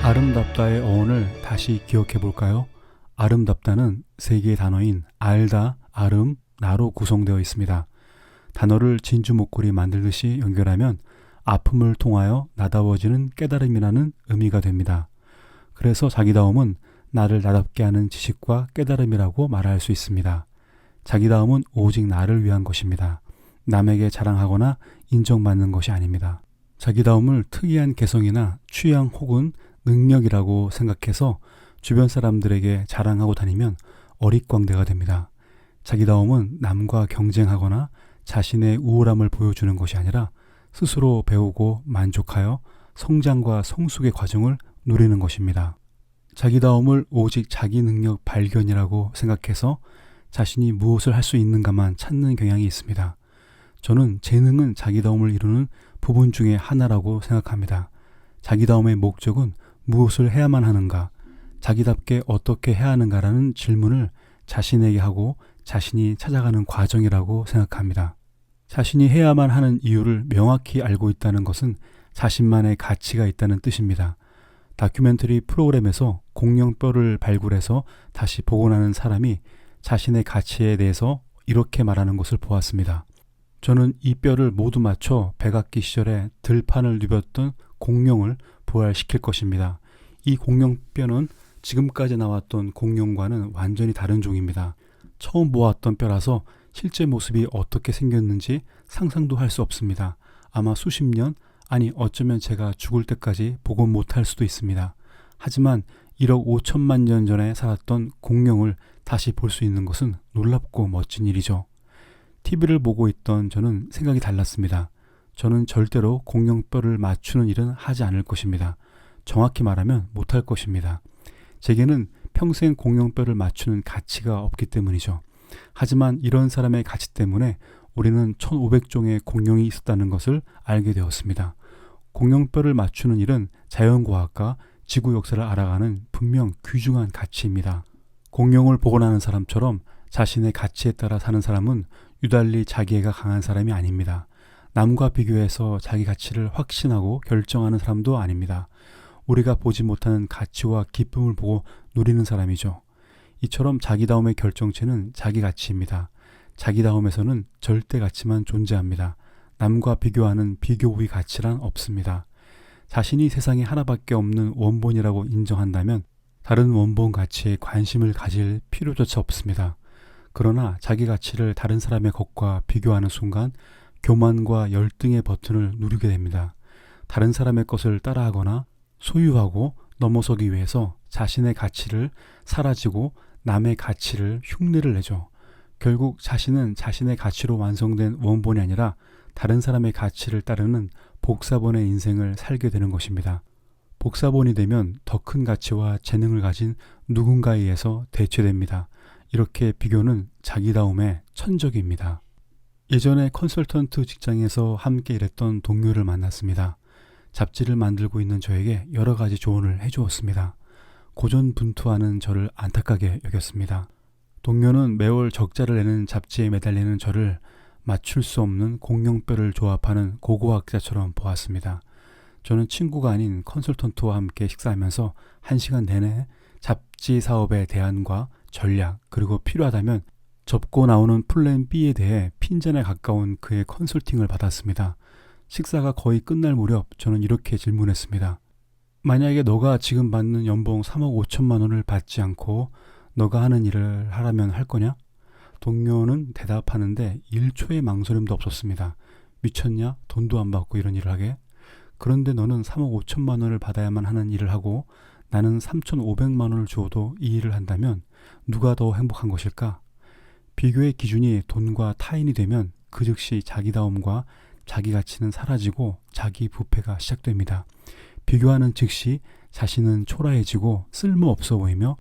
아름답다의 어원을 다시 기억해 볼까요? 아름답다는 세 개의 단어인 알다, 아름, 나로 구성되어 있습니다. 단어를 진주 목걸이 만들듯이 연결하면 아픔을 통하여 나다워지는 깨달음이라는 의미가 됩니다. 그래서 자기다움은 나를 나답게 하는 지식과 깨달음이라고 말할 수 있습니다. 자기다움은 오직 나를 위한 것입니다. 남에게 자랑하거나 인정받는 것이 아닙니다. 자기다움을 특이한 개성이나 취향 혹은 능력이라고 생각해서 주변 사람들에게 자랑하고 다니면 어릿광대가 됩니다. 자기다움은 남과 경쟁하거나 자신의 우월함을 보여주는 것이 아니라 스스로 배우고 만족하여 성장과 성숙의 과정을 누리는 것입니다. 자기다움을 오직 자기 능력 발견이라고 생각해서 자신이 무엇을 할 수 있는가만 찾는 경향이 있습니다. 저는 재능은 자기다움을 이루는 부분 중에 하나라고 생각합니다. 자기다움의 목적은 무엇을 해야만 하는가, 자기답게 어떻게 해야 하는가라는 질문을 자신에게 하고 자신이 찾아가는 과정이라고 생각합니다. 자신이 해야만 하는 이유를 명확히 알고 있다는 것은 자신만의 가치가 있다는 뜻입니다. 다큐멘터리 프로그램에서 공룡뼈를 발굴해서 다시 복원하는 사람이 자신의 가치에 대해서 이렇게 말하는 것을 보았습니다. 저는 이 뼈를 모두 맞춰 백악기 시절에 들판을 누볐던 공룡을 부활시킬 것입니다. 이 공룡뼈는 지금까지 나왔던 공룡과는 완전히 다른 종입니다. 처음 보았던 뼈라서 실제 모습이 어떻게 생겼는지 상상도 할 수 없습니다. 아마 수십 년, 아니 어쩌면 제가 죽을 때까지 복원 못할 수도 있습니다. 하지만 1억 5천만 년 전에 살았던 공룡을 다시 볼 수 있는 것은 놀랍고 멋진 일이죠. TV를 보고 있던 저는 생각이 달랐습니다. 저는 절대로 공룡뼈를 맞추는 일은 하지 않을 것입니다. 정확히 말하면 못할 것입니다. 제게는 평생 공룡뼈를 맞추는 가치가 없기 때문이죠. 하지만 이런 사람의 가치 때문에 우리는 1500종의 공룡이 있었다는 것을 알게 되었습니다. 공룡뼈를 맞추는 일은 자연과학과 지구 역사를 알아가는 분명 귀중한 가치입니다. 공룡을 복원하는 사람처럼 자신의 가치에 따라 사는 사람은 유달리 자기애가 강한 사람이 아닙니다. 남과 비교해서 자기 가치를 확신하고 결정하는 사람도 아닙니다. 우리가 보지 못하는 가치와 기쁨을 보고 누리는 사람이죠. 이처럼 자기다움의 결정체는 자기 가치입니다. 자기다움에서는 절대 가치만 존재합니다. 남과 비교하는 비교의 가치란 없습니다. 자신이 세상에 하나밖에 없는 원본이라고 인정한다면 다른 원본 가치에 관심을 가질 필요조차 없습니다. 그러나 자기 가치를 다른 사람의 것과 비교하는 순간 교만과 열등의 버튼을 누르게 됩니다. 다른 사람의 것을 따라하거나 소유하고 넘어서기 위해서 자신의 가치를 사라지고 남의 가치를 흉내를 내죠. 결국 자신은 자신의 가치로 완성된 원본이 아니라 다른 사람의 가치를 따르는 복사본의 인생을 살게 되는 것입니다. 복사본이 되면 더 큰 가치와 재능을 가진 누군가에 의해서 대체됩니다. 이렇게 비교는 자기다움의 천적입니다. 예전에 컨설턴트 직장에서 함께 일했던 동료를 만났습니다. 잡지를 만들고 있는 저에게 여러 가지 조언을 해주었습니다. 고전분투하는 저를 안타깝게 여겼습니다. 동료는 매월 적자를 내는 잡지에 매달리는 저를 맞출 수 없는 공룡뼈를 조합하는 고고학자처럼 보았습니다. 저는 친구가 아닌 컨설턴트와 함께 식사하면서 1시간 내내 잡지 사업의 대안과 전략, 그리고 필요하다면 접고 나오는 플랜 B에 대해 핀잔에 가까운 그의 컨설팅을 받았습니다. 식사가 거의 끝날 무렵 저는 이렇게 질문했습니다. 만약에 너가 지금 받는 연봉 3억 5천만 원을 받지 않고 너가 하는 일을 하라면 할 거냐? 동료는 대답하는데 1초의 망설임도 없었습니다. 미쳤냐? 돈도 안 받고 이런 일을 하게? 그런데 너는 3억 5천만 원을 받아야만 하는 일을 하고 나는 3,500만 원을 주어도 이 일을 한다면 누가 더 행복한 것일까? 비교의 기준이 돈과 타인이 되면 그 즉시 자기다움과 자기 가치는 사라지고 자기 부패가 시작됩니다. 비교하는 즉시 자신은 초라해지고 쓸모없어 보이며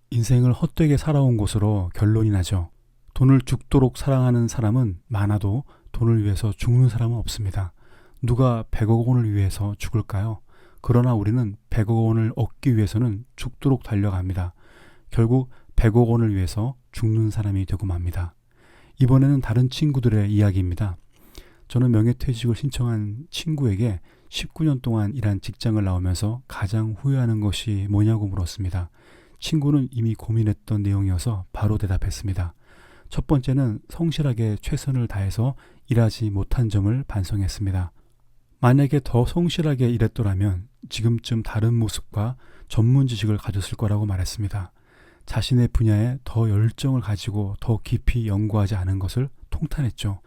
인생을 헛되게 살아온 것으로 결론이 나죠. 돈을 죽도록 사랑하는 사람은 많아도 돈을 위해서 죽는 사람은 없습니다. 누가 100억 원을 위해서 죽을까요? 그러나 우리는 100억 원을 얻기 위해서는 죽도록 달려갑니다. 결국 100억 원을 위해서 죽는 사람이 되고 맙니다. 이번에는 다른 친구들의 이야기입니다. 저는 명예퇴직을 신청한 친구에게 19년 동안 일한 직장을 나오면서 가장 후회하는 것이 뭐냐고 물었습니다. 친구는 이미 고민했던 내용이어서 바로 대답했습니다. 첫 번째는 성실하게 최선을 다해서 일하지 못한 점을 반성했습니다. 만약에 더 성실하게 일했더라면 지금쯤 다른 모습과 전문 지식을 가졌을 거라고 말했습니다. 자신의 분야에 더 열정을 가지고 더 깊이 연구하지 않은 것을 통탄했죠.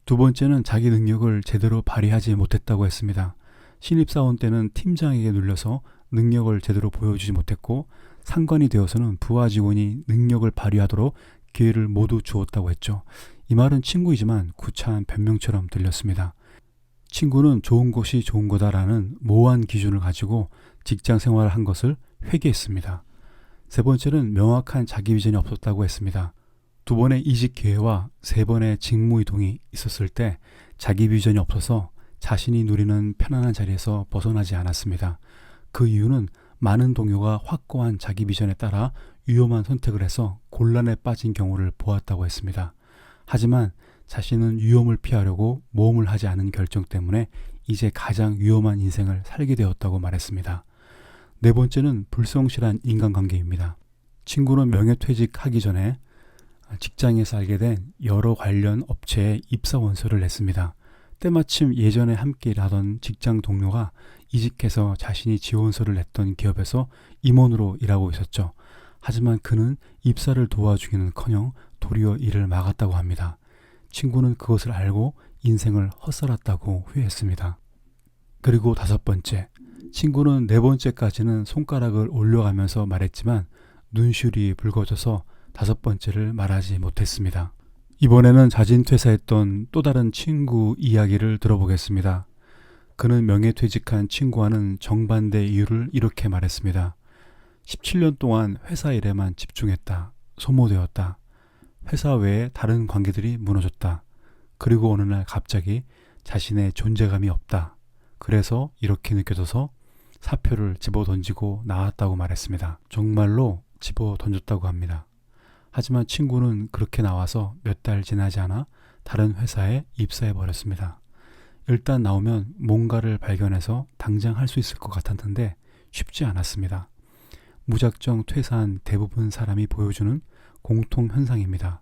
두 번째는 자기 능력을 제대로 발휘하지 못했다고 했습니다. 신입사원 때는 팀장에게 눌려서 능력을 제대로 보여주지 못했고 상관이 되어서는 부하 직원이 능력을 발휘하도록 기회를 모두 주었다고 했죠. 이 말은 친구이지만 구차한 변명처럼 들렸습니다. 친구는 좋은 것이 좋은 거다라는 모호한 기준을 가지고 직장 생활을 한 것을 회개했습니다. 세 번째는 명확한 자기 비전이 없었다고 했습니다. 2번의 이직 기회와 3번의 직무 이동이 있었을 때 자기 비전이 없어서 자신이 누리는 편안한 자리에서 벗어나지 않았습니다. 그 이유는 많은 동료가 확고한 자기 비전에 따라 위험한 선택을 해서 곤란에 빠진 경우를 보았다고 했습니다. 하지만 자신은 위험을 피하려고 모험을 하지 않은 결정 때문에 이제 가장 위험한 인생을 살게 되었다고 말했습니다. 네 번째는 불성실한 인간관계입니다. 친구는 명예퇴직하기 전에 직장에서 알게 된 여러 관련 업체에 입사 원서를 냈습니다. 때마침 예전에 함께 일하던 직장 동료가 이직해서 자신이 지원서를 냈던 기업에서 임원으로 일하고 있었죠. 하지만 그는 입사를 도와주기는커녕 도리어 일을 막았다고 합니다. 친구는 그것을 알고 인생을 헛살았다고 후회했습니다. 그리고 5번째, 친구는 4번째까지는 손가락을 올려가면서 말했지만 눈시울이 붉어져서 5번째를 말하지 못했습니다. 이번에는 자진 퇴사했던 또 다른 친구 이야기를 들어보겠습니다. 그는 명예퇴직한 친구와는 정반대 이유를 이렇게 말했습니다. 17년 동안 회사 일에만 집중했다. 소모되었다. 회사 외에 다른 관계들이 무너졌다. 그리고 어느 날 갑자기 자신의 존재감이 없다. 그래서 이렇게 느껴져서 사표를 집어 던지고 나왔다고 말했습니다. 정말로 집어 던졌다고 합니다. 하지만 친구는 그렇게 나와서 몇 달 지나지 않아 다른 회사에 입사해 버렸습니다. 일단 나오면 뭔가를 발견해서 당장 할 수 있을 것 같았는데 쉽지 않았습니다. 무작정 퇴사한 대부분 사람이 보여주는 공통 현상입니다.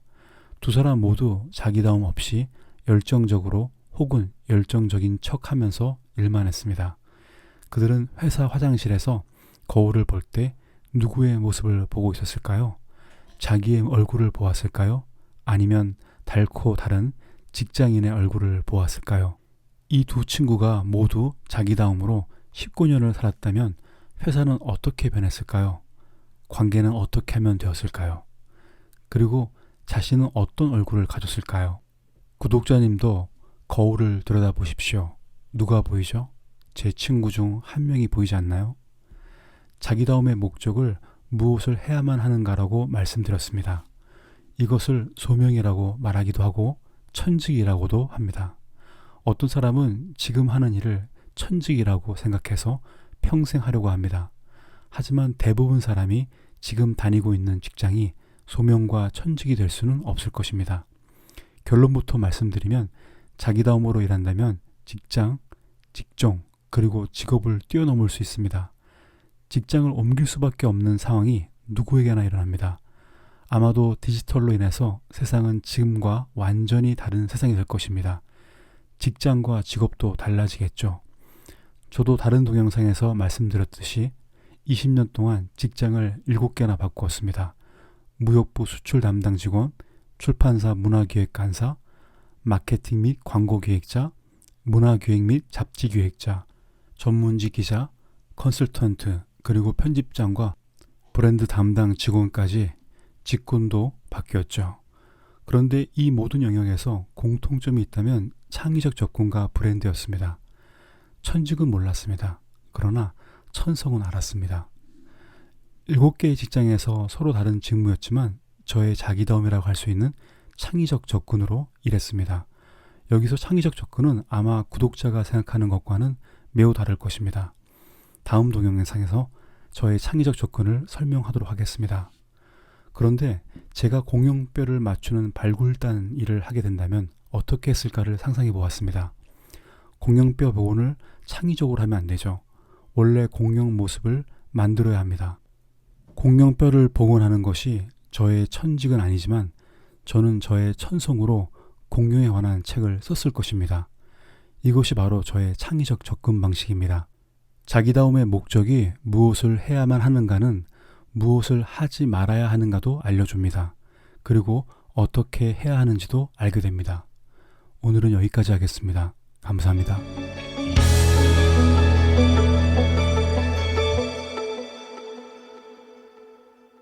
두 사람 모두 자기다움 없이 열정적으로 혹은 열정적인 척하면서 일만 했습니다. 그들은 회사 화장실에서 거울을 볼 때 누구의 모습을 보고 있었을까요? 자기의 얼굴을 보았을까요? 아니면 달코 다른 직장인의 얼굴을 보았을까요? 이 두 친구가 모두 자기다움으로 19년을 살았다면 회사는 어떻게 변했을까요? 관계는 어떻게 하면 되었을까요? 그리고 자신은 어떤 얼굴을 가졌을까요? 구독자님도 거울을 들여다보십시오. 누가 보이죠? 제 친구 중 한 명이 보이지 않나요? 자기다움의 목적을 무엇을 해야만 하는가라고 말씀드렸습니다. 이것을 소명이라고 말하기도 하고 천직이라고도 합니다. 어떤 사람은 지금 하는 일을 천직이라고 생각해서 평생 하려고 합니다. 하지만 대부분 사람이 지금 다니고 있는 직장이 소명과 천직이 될 수는 없을 것입니다. 결론부터 말씀드리면 자기다움으로 일한다면 직장, 직종, 그리고 직업을 뛰어넘을 수 있습니다. 직장을 옮길 수밖에 없는 상황이 누구에게나 일어납니다. 아마도 디지털로 인해서 세상은 지금과 완전히 다른 세상이 될 것입니다. 직장과 직업도 달라지겠죠. 저도 다른 동영상에서 말씀드렸듯이 20년 동안 직장을 7개나 바꾸었습니다. 무역부 수출 담당 직원, 출판사 문화기획관사, 마케팅 및 광고기획자, 문화기획 및 잡지기획자, 전문지 기자, 컨설턴트, 그리고 편집장과 브랜드 담당 직원까지 직군도 바뀌었죠. 그런데 이 모든 영역에서 공통점이 있다면 창의적 접근과 브랜드였습니다. 천직은 몰랐습니다. 그러나 천성은 알았습니다. 7개의 직장에서 서로 다른 직무였지만 저의 자기다움이라고 할 수 있는 창의적 접근으로 일했습니다. 여기서 창의적 접근은 아마 구독자가 생각하는 것과는 매우 다를 것입니다. 다음 동영상에서 저의 창의적 접근을 설명하도록 하겠습니다. 그런데 제가 공용뼈를 맞추는 발굴단 일을 하게 된다면 어떻게 했을까를 상상해 보았습니다. 공룡뼈 복원을 창의적으로 하면 안 되죠. 원래 공룡 모습을 만들어야 합니다. 공룡뼈를 복원하는 것이 저의 천직은 아니지만 저는 저의 천성으로 공룡에 관한 책을 썼을 것입니다. 이것이 바로 저의 창의적 접근 방식입니다. 자기다움의 목적이 무엇을 해야만 하는가는 무엇을 하지 말아야 하는가도 알려줍니다. 그리고 어떻게 해야 하는지도 알게 됩니다. 오늘은 여기까지 하겠습니다. 감사합니다.